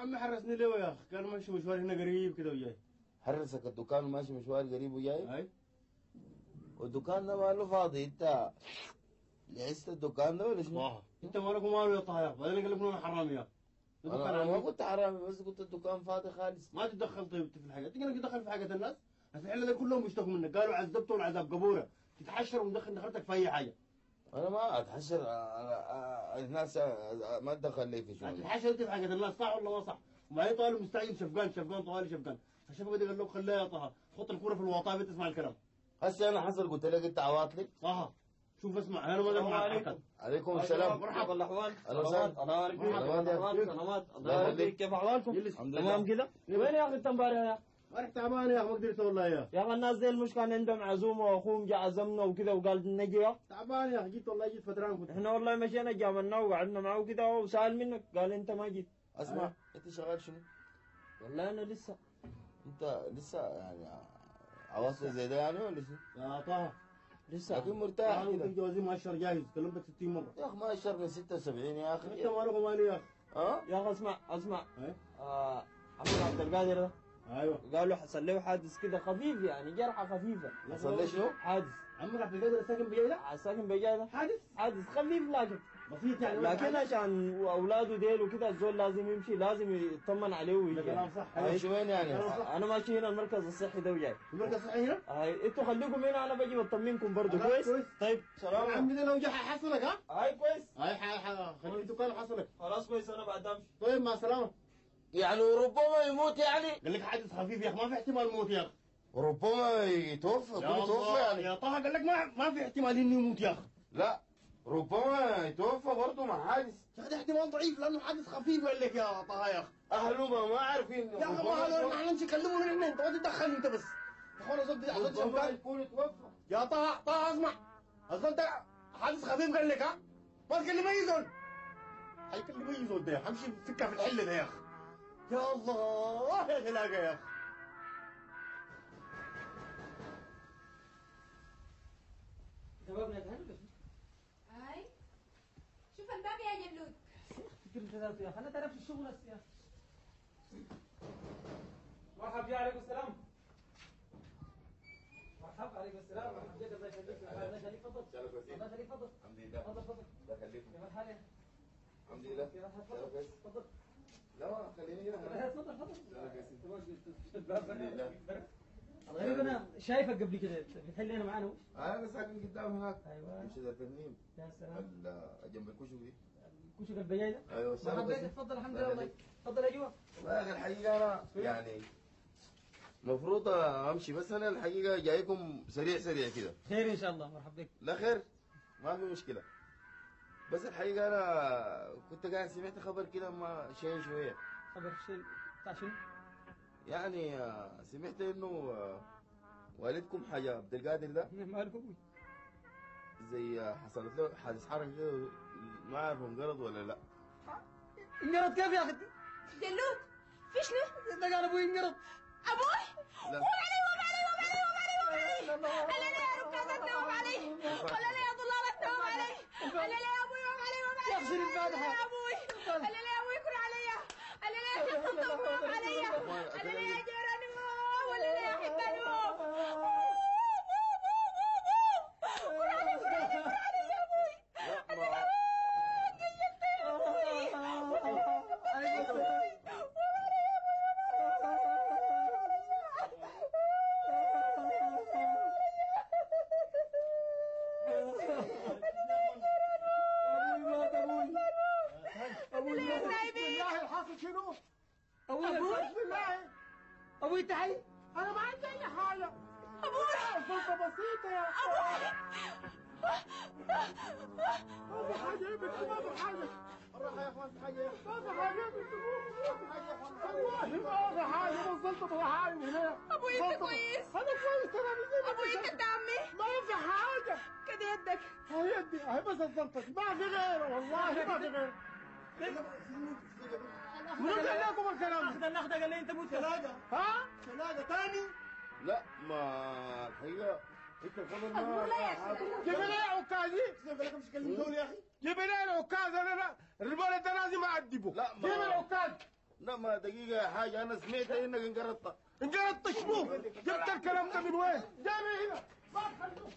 عمي حرسني ليه يا اخي؟ كان ماشي مشوار هنا قريب كده وجاي. حرسك الدكان وماشي مشوار قريب وجاي؟ اي. والدكان ده ماله فاضي، انت لعست الدكان ده ولا شنو؟ طه انت مالك وماله يا طه يا اخي؟ بعدين قال لك انه حرامي يا اخي. انا ما قلت حرامي، بس قلت الدكان فاضي خالص. ما تتدخل طيب في الحاجات، انت قاعد تدخل في حاجات الناس. الحين ده كلهم بيشتكوا منك، قالوا عذبته والعذاب قبوره، تتحشر ومدخل دخلتك في اي حاجه. انا ما اتحشر، الناس ما اتدخل لي في شغلي. تتحشر انت في حاجات الناس، صح ولا ما صح؟ وبعدين طالب مستعجل شفقان طوالي شفقان، الشفقه دي قال له خليها يا طه، خط الكوره في الوطاء بتسمع الكلام. هسه انا حصل قلت لك انت عواطلي؟ طه شوف اسمع، انا ما ادري معك. عليكم السلام. مرحبا الاحوال. اهلا وسهلا. الله يبارك فيك. سلامات. الله يبارك فيك. كيف احوالكم؟ الحمد لله. تمام كده؟ وين يا اخي انت امبارح يا اخي؟ امبارح تعبان يا اخي، ما قدرت والله يا اخي. يا اخي الناس دي المش كان عندهم عزومه واخوهم جا عزمنا وكذا وقال نجي يا تعبان يا اخي، جيت والله جيت فتران كنت. احنا والله مشينا جاملنا وقعدنا معه وكذا وسال منك قال انت ما جيت. اسمع، انت شغال شنو؟ والله انا لسه. انت لسه يعني عواطلي زي ده يعني ولا شنو؟ يا طه لسه لكن مرتاح كده. جوازي مؤشر جاهز، كلمتك 60 مره. يا اخي ما اشترك من 76 يا اخي. انت مالك ومالي يا اخي؟ ها؟ يا اخي اسمع ايه؟ محمد عبد القادر ده ايوه. قالوا حصل له حادث كده خفيف، يعني جرحه خفيفه. حصل لي شنو؟ حادث. عمك عبد القادر ساكن بجاي ده؟ ساكن بجاي ده حادث خفيف لكن بسيط يعني. لكن عشان اولاده ديل وكده الزول لازم يمشي، لازم يطمن عليه ويجي. كلام صح. ماشي وين يعني؟ انا ماشي هنا المركز الصحي ده وجاي. المركز الصحي هنا؟ هاي انتوا خليكم هنا، انا باجي بطمنكم برضه. كويس؟ طيب سلام يا عمي ده لو جا حصلك ها؟ هاي كويس. هاي خلي الدكان حصلك. خلاص كويس، انا بعد امشي. طيب مع السلامه. يعني ربما يموت يعني؟ قال لك حادث خفيف يا اخي، ما في احتمال موت يا اخي. ربما يتوفى، يا يكون يتوفى الله يعني. يا طه قال لك ما في احتمال انه يموت يا اخي. لا، ربما يتوفى برضه مع حادث. يا اخي ده احتمال ضعيف لانه حادث خفيف قال لك يا طه يا اخي. اهله ما عارفين. يا اخي ما هذول احنا نمشي نكلمهم نحن، انت ما تتدخل انت بس. يا اخوان اصل ربما يكون يتوفى. يا طه اسمع، اصل انت حادث خفيف قال لك ها؟ ما تكلم اي زول. حيكلم اي زول ده، حمشي فكها في الحله ده يا اخي. يا الله يا غلاقه يا اخي. شبابنا تعالوا. هاي شوف الباب يا جلود. كل ثلاث يا اخي، انا تعرف الشغل يا مرحبا. يا عليكم السلام. مرحبا عليكم السلام. مرحبا، الله يخليك. الله يخليك، تفضل. الله يخليك، تفضل. الحمد لله. تفضل. الله يخليك. كيف الحال؟ الحمد لله. تفضل. لا خليني هنا. تفضل. الحمد لله. غريب، انا شايفك قبل كده بتحل هنا معانا وش؟ انا ساكن قدام هناك. ايوه. مش ذا الفنيم. يا سلام. جنب الكشك دي. كشك البجاي ده؟ ايوه. تفضل. الحمد لله. والله تفضل يا جوا. والله يا اخي الحقيقه انا يعني المفروض امشي، بس انا الحقيقه جايكم سريع كده. خير ان شاء الله. مرحبا بك. لا خير، ما في مشكله. بس الحقيقه انا كنت قاعد سمعت خبر كده ما شيء شويه. خبر شيء بتاع شنو؟ يعني سمعت انه والدكم حاجه عبد القادر ده مالك ابوي؟ زي حصلت له حادث حركه كده، ما اعرف انقرض ولا لا. انقرض كيف يا اخي؟ جلود في شنو؟ ده قال ابوي انقرض. ابوي؟ لا. قوم علي الا لي يا ركاز التوب علي، ولا لي يا ضلال التوب علي، الا لي يا ابوي وقع علي. يا اغسل الفاتحه. يا ابوي الا لي يا ابوي يكون علي، الا لي يا شيخ التوب وقع علي، الا لي يا جيراني ولا لي يا حباني ابوي تعي. انا ما عندي اي حاجه. ابوي فرصه بسيطه يا ابوي. ما في حاجه يا بنتي، ما في حاجه. بالراحه يا اخوان، في حاجه. ما في حاجه يا بنتي، والله ما في حاجه. وصلت بالحاجه هنا. ابوي انت كويس؟ انا كويس. انا ابوي انت عمي؟ ما في حاجه. كده يدك. هاي يدي، هاي بس الزلطه، ما في غيره والله، ما في غيره. منو قال لكم الكلام؟ اخذ النخده قال لي انت موت. ثلاجه. ها؟ ثلاجه ثاني؟ لا، ما الحقيقه انت الخبر اقول لا يا ما شيخ. جيب لي عكازي. شوف لك مش كلمة دول يا اخي. جيب لي العكاز. انا الولد ده لازم اعذبه. لا، ما جيب العكاز. لا ما دقيقة يا حاجة أنا سمعت إنك انقرضت. انقرضت شنو؟ جبت الكلام ده من وين؟ جابني هنا ما تخلوه